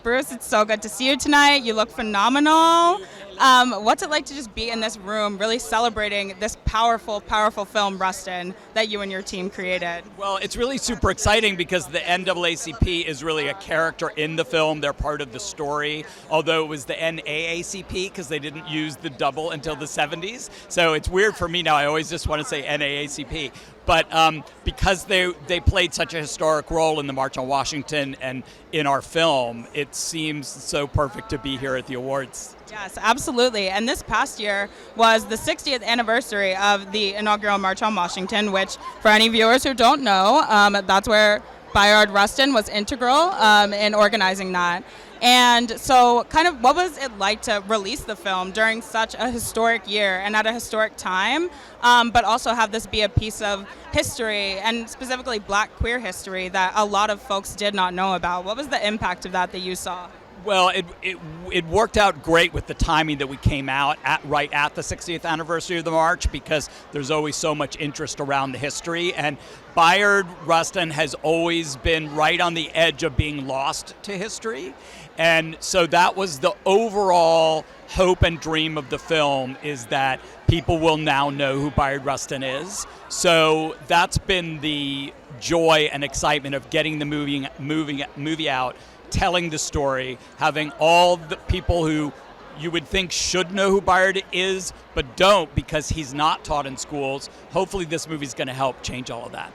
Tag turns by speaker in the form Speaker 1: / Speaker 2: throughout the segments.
Speaker 1: Bruce, it's so good to see you tonight. You look phenomenal. What's it like to just be in this room really celebrating this powerful, powerful film, Rustin, that you and your team created?
Speaker 2: Well, it's really super exciting because the NAACP is really a character in the film. They're part of the story, although it was the NAACP because they didn't use the double until the 70s. So it's weird for me now. I always just want to say NAACP. But because they played such a historic role in the March on Washington and in our film, it seems so perfect to be here at the awards.
Speaker 1: Yes, absolutely. And this past year was the 60th anniversary of the inaugural March on Washington, which, for any viewers who don't know, that's where Bayard Rustin was integral in organizing that. And so kind of what was it like to release the film during such a historic year and at a historic time, but also have this be a piece of history and specifically Black queer history that a lot of folks did not know about? What was the impact of that you saw?
Speaker 2: Well, it worked out great with the timing that we came out right at the 60th anniversary of the march, because there's always so much interest around the history, and Bayard Rustin has always been right on the edge of being lost to history, and so that was the overall hope and dream of the film, is that people will now know who Bayard Rustin is. So that's been the joy and excitement of getting the movie out, telling the story, having all the people who you would think should know who Bayard is, but don't because he's not taught in schools. Hopefully this movie's going to help change all of that.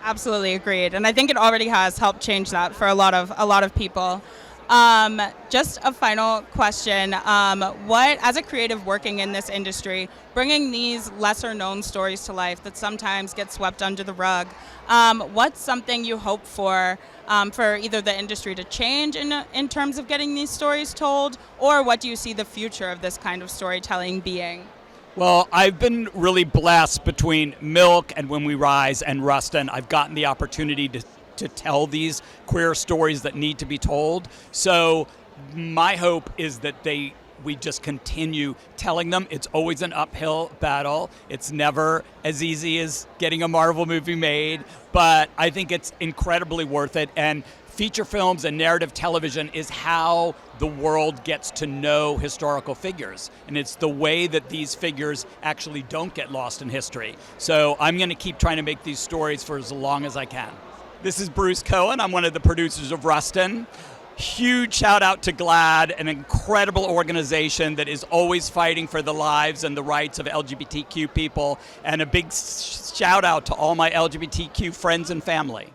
Speaker 1: Absolutely agreed, and I think it already has helped change that for a lot of people. Just a final question. What, as a creative working in this industry, bringing these lesser known stories to life that sometimes get swept under the rug, what's something you hope for either the industry to change in terms of getting these stories told, or what do you see the future of this kind of storytelling being?
Speaker 2: Well, I've been really blessed between Milk and When We Rise and Rustin. I've gotten the opportunity to tell these queer stories that need to be told. So my hope is that we just continue telling them. It's always an uphill battle. It's never as easy as getting a Marvel movie made, but I think it's incredibly worth it. And feature films and narrative television is how the world gets to know historical figures. And it's the way that these figures actually don't get lost in history. So I'm going to keep trying to make these stories for as long as I can. This is Bruce Cohen. I'm one of the producers of Rustin. Huge shout out to GLAAD, an incredible organization that is always fighting for the lives and the rights of LGBTQ people. And a big shout out to all my LGBTQ friends and family.